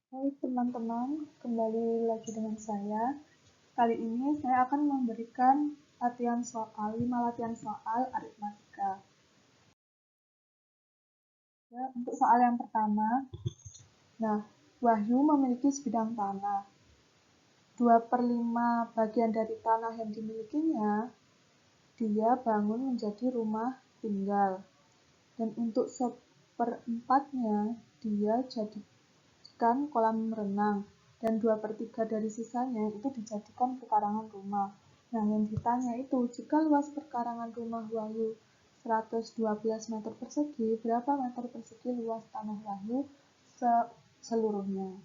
Hai teman-teman, kembali lagi dengan saya. Kali ini saya akan memberikan 5 latihan soal aritmatika. Ya, untuk soal yang pertama, Wahyu memiliki sebidang tanah. 2/5 bagian dari tanah yang dimilikinya, dia bangun menjadi rumah tinggal. Dan untuk 1/4-nya, dia jadikan kolam renang. Dan 2/3 dari sisanya itu dijadikan pekarangan rumah. Nah, yang ditanya itu, jika luas pekarangan rumah Wahyu 112 meter persegi, berapa meter persegi luas tanah Wahyu seluruhnya?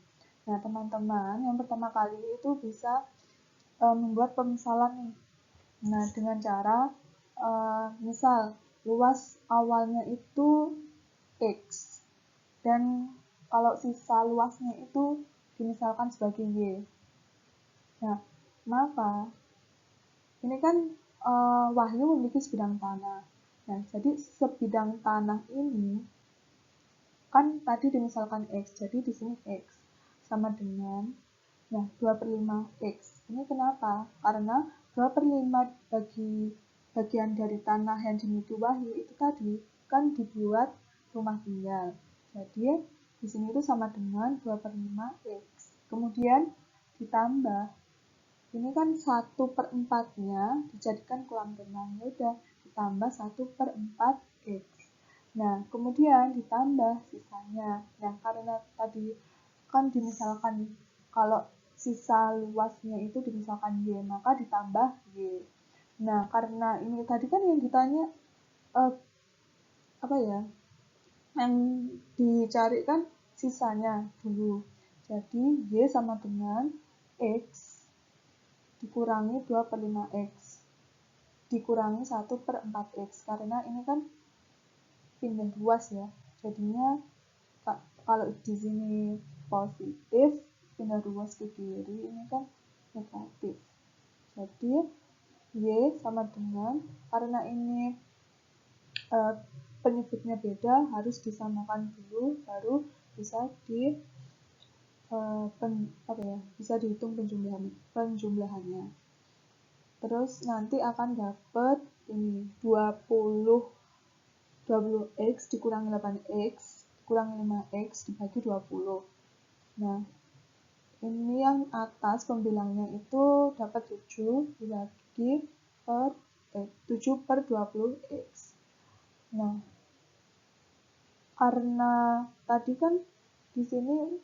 Nah, teman-teman, yang pertama kali itu bisa membuat pemisalan nih. Nah, dengan cara misal luas awalnya itu X, dan kalau sisa luasnya itu dimisalkan sebagai Y. Nah, maka ini kan Wahyu memiliki sebidang tanah. Nah, jadi sebidang tanah ini kan tadi dimisalkan X, jadi di sini X sama dengan 2/5 X. Ini kenapa? Karena 2/5 bagian dari tanah yang dimiliki Wahyu itu tadi kan dibuat rumah tinggal. Jadi di sini itu sama dengan 2/5 X. Kemudian ditambah, ini kan 1/4-nya dijadikan kolam renang. Ya udah, ditambah 1/4 X. Nah, kemudian ditambah sisanya. Nah, karena tadi kan dimisalkan kalau sisa luasnya itu dimisalkan Y, maka ditambah Y. Nah, karena ini tadi kan yang ditanya yang dicari kan sisanya dulu. Jadi Y sama dengan X dikurangi 2/5 X dikurangi 1/4 X, karena ini kan pindah luas ya. Jadinya kalau di sini positif, pindah luas ke kiri, ini kan negatif. Jadi Y sama dengan, karena ini penyebutnya beda, harus disamakan dulu, baru bisa bisa dihitung penjumlahannya. Terus nanti akan dapat ini 20x dikurangi 8x dikurangi 5x dibagi 20. Nah, ini yang atas pembilangnya itu dapat 7 dibagi 7/20x. Nah, karena tadi kan di sini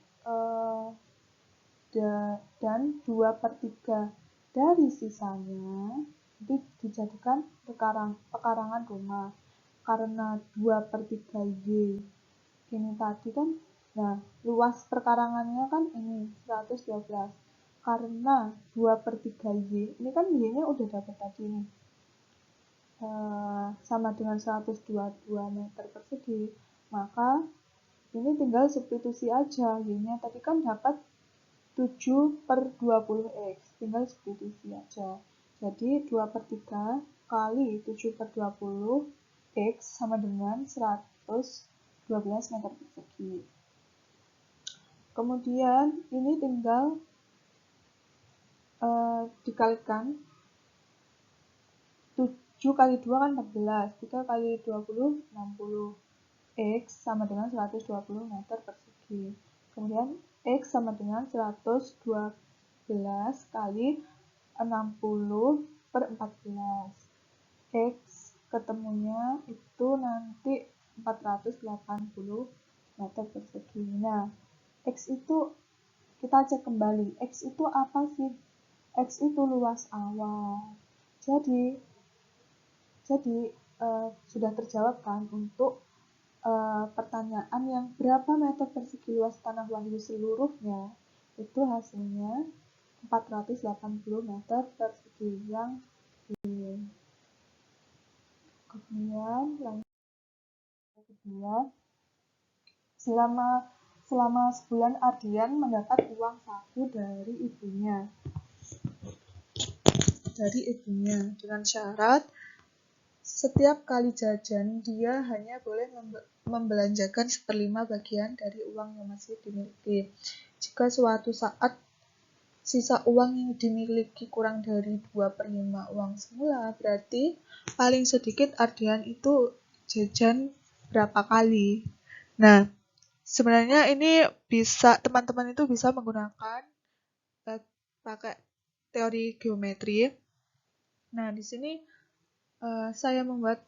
dan 2/3 dari sisanya itu dijadikan pekarangan rumah. Karena 2/3 Y ini tadi kan, nah luas perkarangannya kan ini 112. Karena 2/3 Y, ini kan Y-nya udah dapat tadi nih, sama dengan 122 meter persegi, maka ini tinggal substitusi aja. Y-nya tadi kan dapat 7/20x, tinggal substitusi aja. Jadi 2/3 kali 7/20x sama dengan 112 meter persegi. Kemudian ini tinggal dikalikan, 7 kali 2 kan 14, 3 kali 20 60. X sama dengan 120 meter persegi. Kemudian X sama dengan 112 kali 60/14. X ketemunya itu nanti 480 meter persegi. Nah, X itu kita cek kembali. X itu apa sih? X itu luas awal. Jadi sudah terjawab kan untuk pertanyaan yang berapa meter persegi luas tanah Wahyu seluruhnya, itu hasilnya 480 meter persegi yang ini. Kemudian yang kedua, selama sebulan Ardian mendapat uang saku dari ibunya dengan syarat setiap kali jajan dia hanya boleh membelanjakan 1/5 bagian dari uang yang masih dimiliki. Jika suatu saat sisa uang yang dimiliki kurang dari 2/5 uang semula, berarti paling sedikit Ardian itu jajan berapa kali. Nah, sebenarnya ini teman-teman itu bisa menggunakan pakai teori geometri. Nah, di sini saya membuat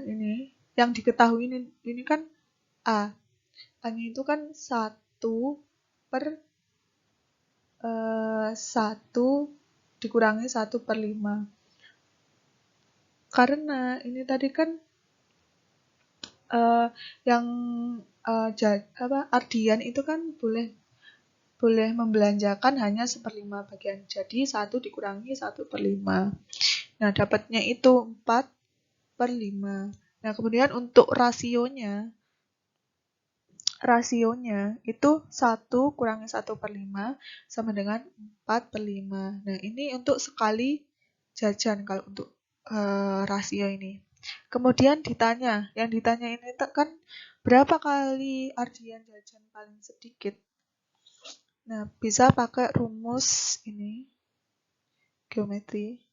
ini yang diketahui ini kan A. A-nya itu kan 1 dikurangi 1/5. Karena ini tadi kan yang Ardian itu kan boleh membelanjakan hanya 1/5 bagian. Jadi 1 dikurangi 1/5. Nah, dapatnya itu 4/5. Nah, kemudian untuk rasionya itu 1 kurangi 1/5 sama dengan 4/5. Nah, ini untuk sekali jajan kalau untuk rasio ini. Kemudian yang ditanya ini kan berapa kali Ardian jajan paling sedikit. Nah, bisa pakai rumus ini, geometri.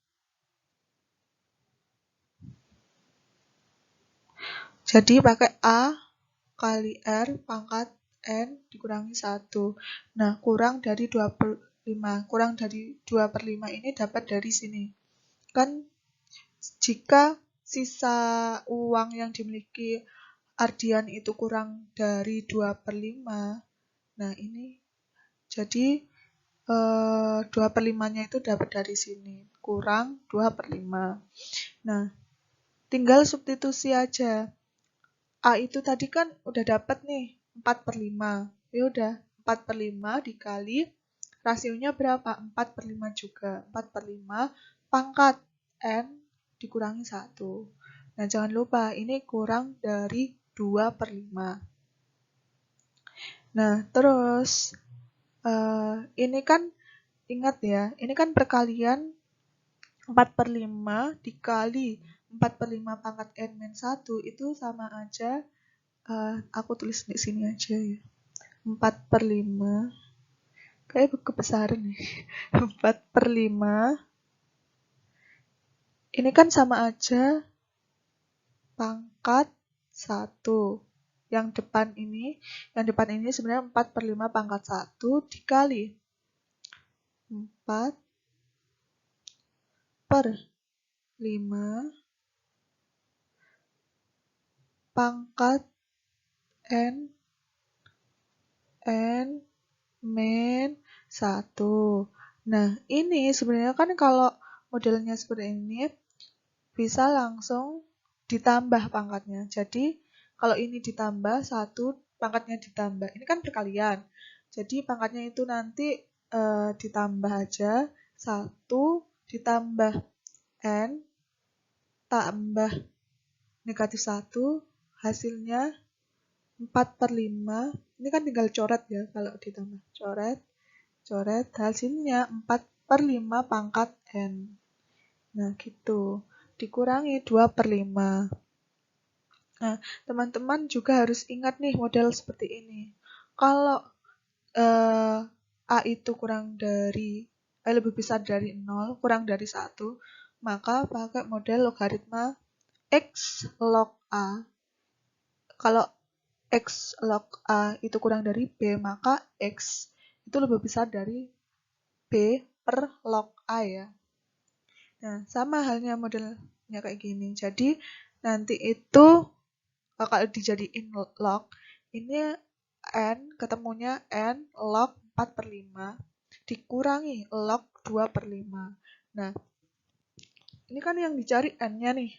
Jadi pakai A kali R pangkat N dikurangi 1. Nah, kurang dari 2/5. Kurang dari 2/5 ini dapat dari sini. Kan jika sisa uang yang dimiliki Ardian itu kurang dari 2/5, nah ini jadi 2/5-nya itu dapat dari sini, kurang 2/5. Nah, tinggal substitusi aja. A itu tadi kan udah dapat nih 4/5. Ya udah, 4/5 dikali rasionya berapa? 4/5 juga. 4/5 pangkat N dikurangi 1. Nah, jangan lupa ini kurang dari 2/5. Nah, terus ini kan ingat ya, ini kan perkalian 4/5 dikali 4/5 pangkat N-1 itu sama aja, aku tulis di sini aja ya. 4/5, kayak kebesaran nih. 4/5, ini kan sama aja pangkat 1. Yang depan ini sebenarnya 4/5 pangkat 1 dikali 4/5 pangkat N min 1. Nah, ini sebenarnya kan kalau modelnya seperti ini bisa langsung ditambah pangkatnya. Jadi, kalau ini ditambah 1, pangkatnya ditambah. Ini kan perkalian. Jadi, pangkatnya itu nanti ditambah aja 1 ditambah N tambah negatif 1, hasilnya 4/5. Ini kan tinggal coret ya kalau ditambah. Coret, hasilnya 4/5 pangkat N. Nah, gitu. Dikurangi 2/5. Nah, teman-teman juga harus ingat nih model seperti ini. Kalau A itu lebih besar dari 0, kurang dari 1, maka pakai model logaritma X log A. Kalau X log A itu kurang dari B, maka X itu lebih besar dari B per log A ya. Nah, sama halnya modelnya kayak gini. Jadi, nanti itu kalau dijadiin log, ini N ketemunya N log 4/5 dikurangi log 2/5. Nah, ini kan yang dicari N-nya nih.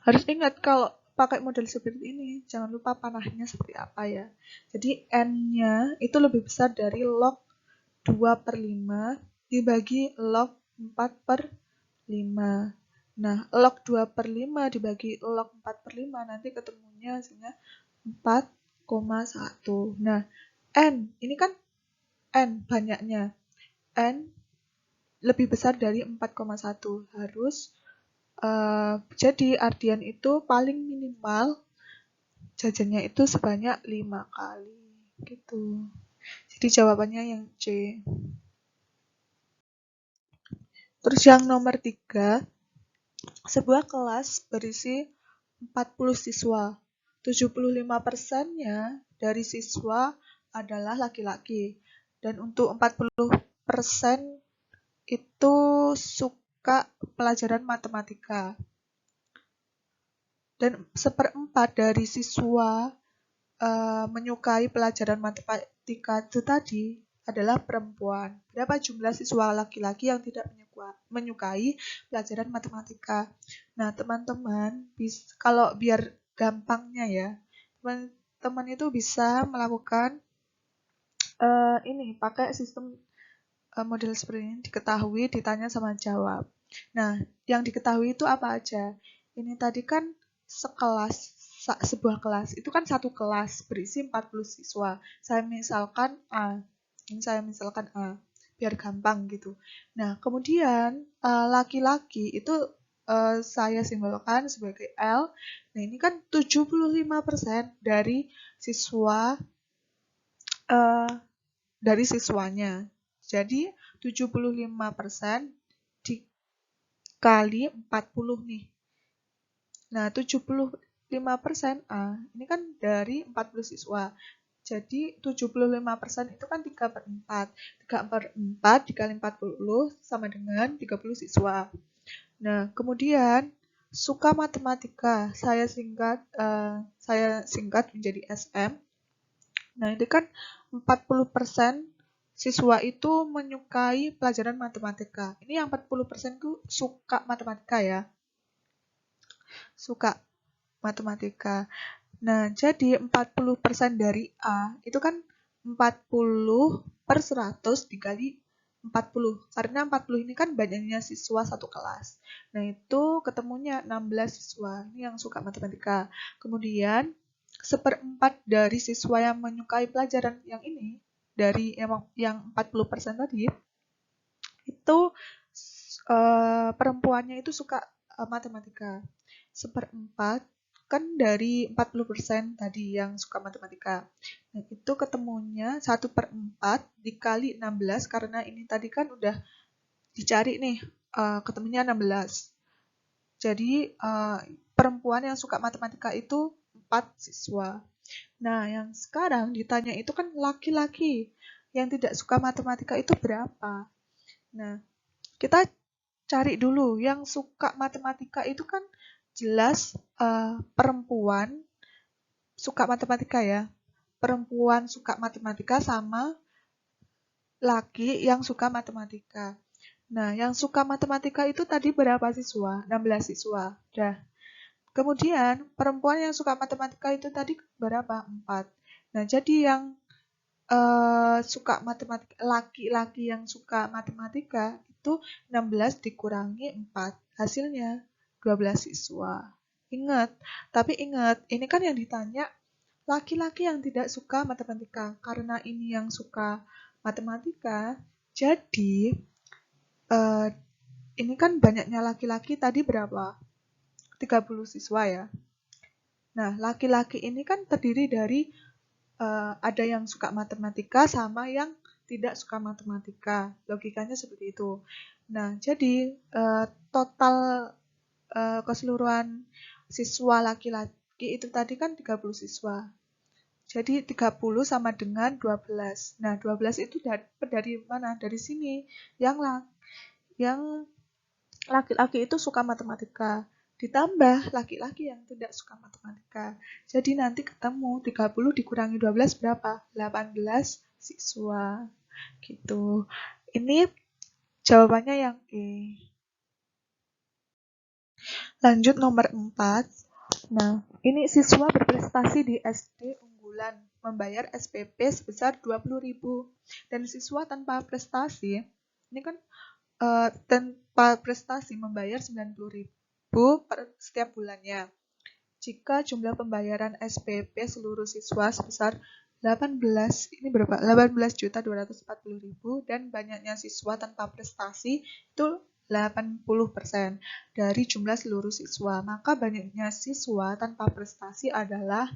Harus ingat kalau pakai model seperti ini, jangan lupa panahnya seperti apa ya. Jadi N-nya itu lebih besar dari log 2/5 dibagi log 4/5. Nah, log 2/5 dibagi log 4/5 nanti ketemunya hasilnya 4,1. Nah, N, ini kan N banyaknya. N lebih besar dari 4,1. Harus jadi Ardian itu paling minimal jajannya itu sebanyak 5 kali. Gitu. Jadi jawabannya yang C. Terus yang nomor 3, sebuah kelas berisi 40 siswa. 75%-nya dari siswa adalah laki-laki. Dan untuk 40% itu suka pelajaran matematika. Dan 1/4 dari siswa menyukai pelajaran matematika itu tadi adalah perempuan. Berapa jumlah siswa laki-laki yang tidak menyukai pelajaran matematika? Nah, teman-teman, kalau biar gampangnya ya, teman-teman itu bisa melakukan ini pakai sistem model seperti ini, diketahui, ditanya sama jawab. Nah, yang diketahui itu apa aja? Ini tadi kan sebuah kelas, itu kan satu kelas berisi 40 siswa. Saya misalkan A, biar gampang gitu. Nah, kemudian laki-laki itu saya simbolkan sebagai L. Nah, ini kan 75% dari siswanya. Jadi 75% dikali 40 nih. Nah, 75% A, ini kan dari 40 siswa. Jadi 75% itu kan 3/4. 3/4 dikali 40 sama dengan 30 siswa. Nah, kemudian suka matematika, saya singkat menjadi SM. Nah, ini kan 40% siswa itu menyukai pelajaran matematika. Ini yang 40% itu suka matematika ya. Suka matematika. Nah, jadi 40% dari A itu kan 40/100 dikali 40. Karena 40 ini kan banyaknya siswa satu kelas. Nah, itu ketemunya 16 siswa. Ini yang suka matematika. Kemudian 1/4 dari siswa yang menyukai pelajaran yang ini, dari yang 40% tadi, itu perempuannya itu suka matematika. 1/4 kan dari 40% tadi yang suka matematika. Nah, itu ketemunya 1/4 dikali 16, karena ini tadi kan udah dicari nih, ketemunya 16. Jadi perempuan yang suka matematika itu 4 siswa. Nah, yang sekarang ditanya itu kan laki-laki yang tidak suka matematika itu berapa? Nah, kita cari dulu yang suka matematika itu kan jelas perempuan suka matematika ya. Perempuan suka matematika sama laki yang suka matematika. Nah, yang suka matematika itu tadi berapa siswa? 16 siswa. Dah. Kemudian, perempuan yang suka matematika itu tadi berapa? 4. Nah, jadi yang suka matematika, laki-laki yang suka matematika itu 16 dikurangi 4. Hasilnya 12 siswa. Ingat, ini kan yang ditanya laki-laki yang tidak suka matematika. Karena ini yang suka matematika, jadi ini kan banyaknya laki-laki tadi berapa? 30 siswa ya. Nah, laki-laki ini kan terdiri dari ada yang suka matematika sama yang tidak suka matematika. Logikanya seperti itu. Nah, jadi total keseluruhan siswa laki-laki itu tadi kan 30 siswa. Jadi 30 sama dengan 12. Nah, 12 itu dari mana? Dari sini. Yang laki-laki itu suka matematika. Ditambah laki-laki yang tidak suka matematika. Jadi nanti ketemu 30 dikurangi 12 berapa? 18 siswa. Gitu. Ini jawabannya yang E. Lanjut nomor 4. Nah, ini siswa berprestasi di SD unggulan membayar SPP sebesar 20.000 dan siswa tanpa prestasi ini kan tanpa prestasi membayar 90.000 per setiap bulannya. Jika jumlah pembayaran SPP seluruh siswa sebesar 18.240.000 dan banyaknya siswa tanpa prestasi itu 80% dari jumlah seluruh siswa. Maka banyaknya siswa tanpa prestasi adalah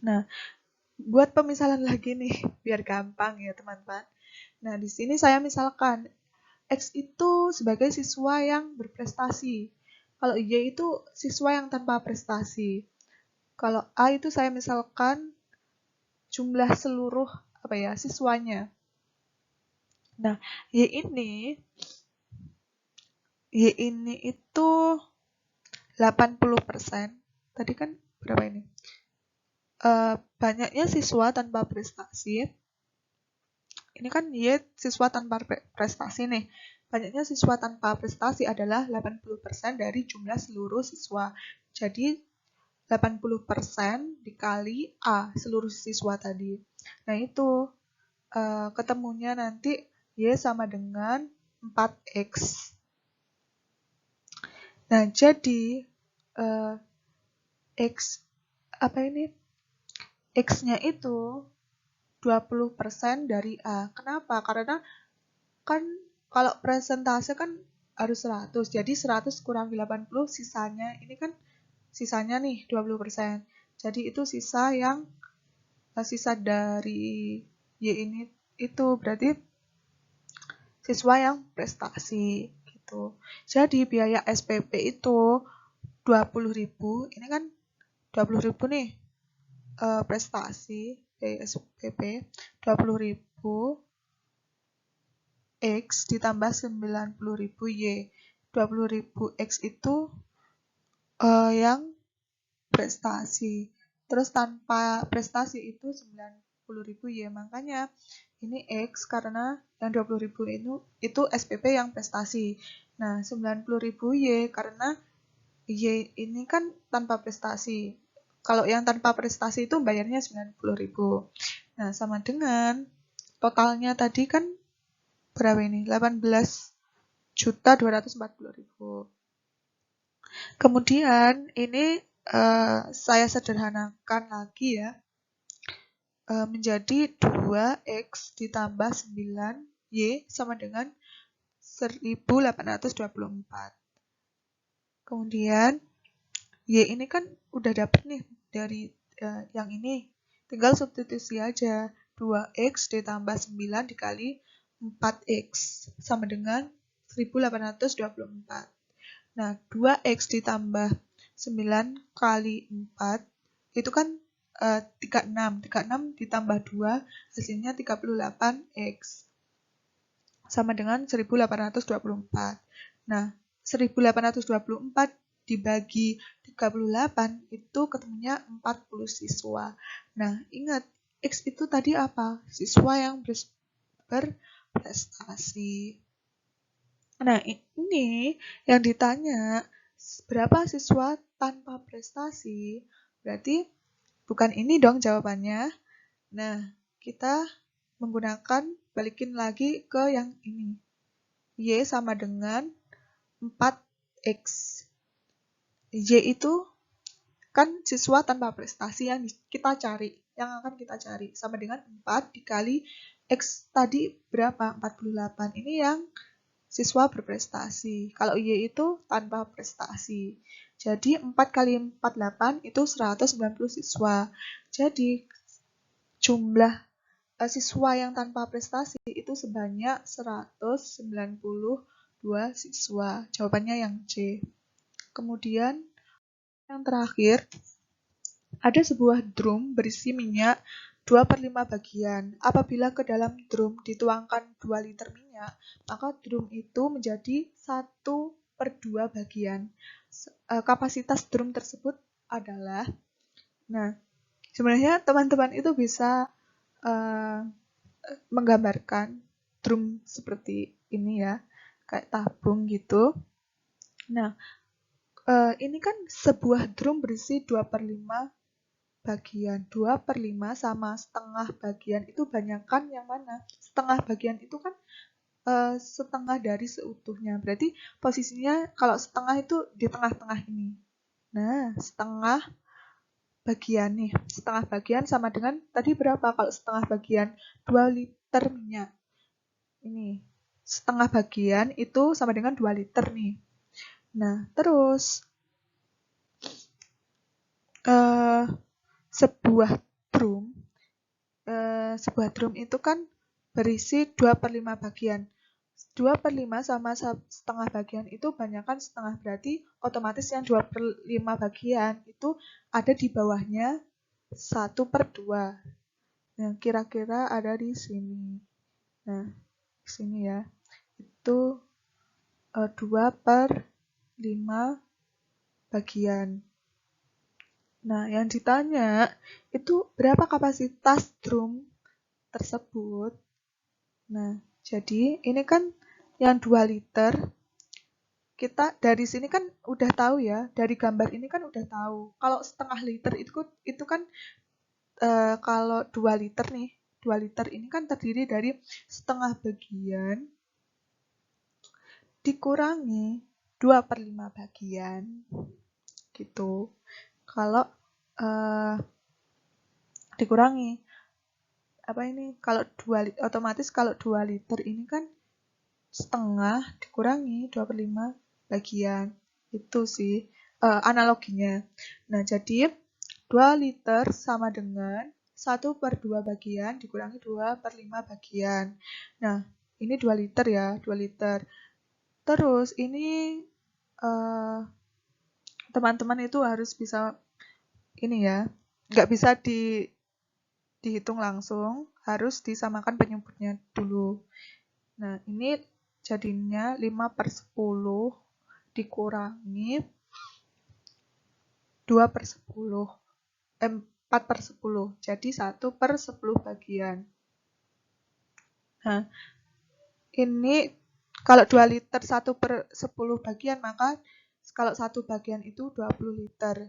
Nah, buat pemisalan lagi nih, biar gampang ya teman-teman. Nah, di sini saya misalkan X itu sebagai siswa yang berprestasi. Kalau Y itu siswa yang tanpa prestasi. Kalau A itu saya misalkan jumlah seluruh siswanya. Nah, Y ini itu 80%. Tadi kan berapa ini? Banyaknya siswa tanpa prestasi. Ini kan Y siswa tanpa prestasi nih. Banyaknya siswa tanpa prestasi adalah 80% dari jumlah seluruh siswa. Jadi 80% dikali A, seluruh siswa tadi. Nah, itu ketemunya nanti Y sama dengan 4X. Nah, jadi X-nya itu 20% dari A. Kenapa? Karena kan kalau presentase kan harus 100. Jadi 100 kurangi 80 sisanya. Ini kan sisanya nih 20%. Jadi itu sisa dari Y ini itu berarti siswa yang prestasi gitu. Jadi biaya SPP itu 20.000. Ini kan 20.000 nih prestasi biaya SPP 20.000 X ditambah 90.000 Y. 20.000 X itu yang prestasi. Terus tanpa prestasi itu 90.000 Y. Makanya ini X karena yang 20.000 itu SPP yang prestasi. Nah, 90.000 Y karena Y ini kan tanpa prestasi. Kalau yang tanpa prestasi itu bayarnya 90.000. Nah, sama dengan totalnya tadi kan berapa ini? 18.240.000. Kemudian ini saya sederhanakan lagi ya. Menjadi 2X ditambah 9Y sama dengan 1824. Kemudian Y ini kan udah dapet nih dari yang ini. Tinggal substitusi aja. 2X ditambah 9 dikali 4X sama dengan 1824. Nah, 2X ditambah 9 kali 4 itu kan 36. 36 ditambah 2 hasilnya 38X sama dengan 1824. Nah, 1824 dibagi 38 itu ketemunya 40 siswa. Nah, ingat X itu tadi apa? Siswa yang berprestasi. Nah, ini yang ditanya berapa siswa tanpa prestasi? Berarti bukan ini dong jawabannya. Nah, kita menggunakan balikin lagi ke yang ini. Y sama dengan 4X. Y itu kan siswa tanpa prestasi yang kita cari, yang akan kita cari. Sama dengan 4 dikali X tadi berapa? 48. Ini yang siswa berprestasi. Kalau Y itu tanpa prestasi. Jadi 4 kali 48 itu 190 siswa. Jadi jumlah siswa yang tanpa prestasi itu sebanyak 192 siswa. Jawabannya yang C. Kemudian yang terakhir, ada sebuah drum berisi minyak 2/5 bagian. Apabila ke dalam drum dituangkan 2 liter minyak, maka drum itu menjadi 1/2 bagian. Kapasitas drum tersebut adalah, nah, sebenarnya teman-teman itu bisa menggambarkan drum seperti ini ya, kayak tabung gitu. Nah, ini kan sebuah drum berisi 2/5 bagian. 2/5 sama setengah bagian itu banyakkan yang mana? Setengah bagian itu kan setengah dari seutuhnya. Berarti posisinya kalau setengah itu di tengah-tengah ini. Nah, setengah bagian nih. Setengah bagian sama dengan tadi berapa? Kalau setengah bagian 2 liter minyak. Ini. Setengah bagian itu sama dengan 2 liter nih. Nah, terus sebuah drum itu kan berisi 2/5 bagian. 2/5 sama setengah bagian itu banyakkan setengah, berarti otomatis yang 2/5 bagian itu ada di bawahnya 1/2. Nah, kira-kira ada di sini. Nah, di sini ya. Itu 2/5 bagian. Nah, yang ditanya itu berapa kapasitas drum tersebut. Nah, jadi ini kan yang 2 liter. Kita dari sini kan udah tahu ya, dari gambar ini kan udah tahu. Kalau setengah liter itu kan kalau 2 liter nih, 2 liter ini kan terdiri dari setengah bagian dikurangi 2/5 bagian. Gitu. Kalau dikurangi kalau 2 otomatis kalau 2 liter ini kan setengah dikurangi 2/5 bagian. Itu sih analoginya. Nah, jadi 2 liter sama dengan 1/2 bagian dikurangi 2/5 bagian. Nah, ini 2 liter ya, 2 liter. Terus ini teman-teman itu harus bisa ini ya, nggak bisa dihitung langsung, harus disamakan penyebutnya dulu. Nah, ini jadinya 5/10 dikurangi 2/10, 4/10, jadi 1/10 bagian. Nah, ini kalau 2 liter 1/10 bagian, maka kalau 1 bagian itu 20 liter.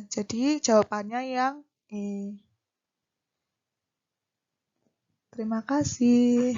Jadi jawabannya yang E. Terima kasih.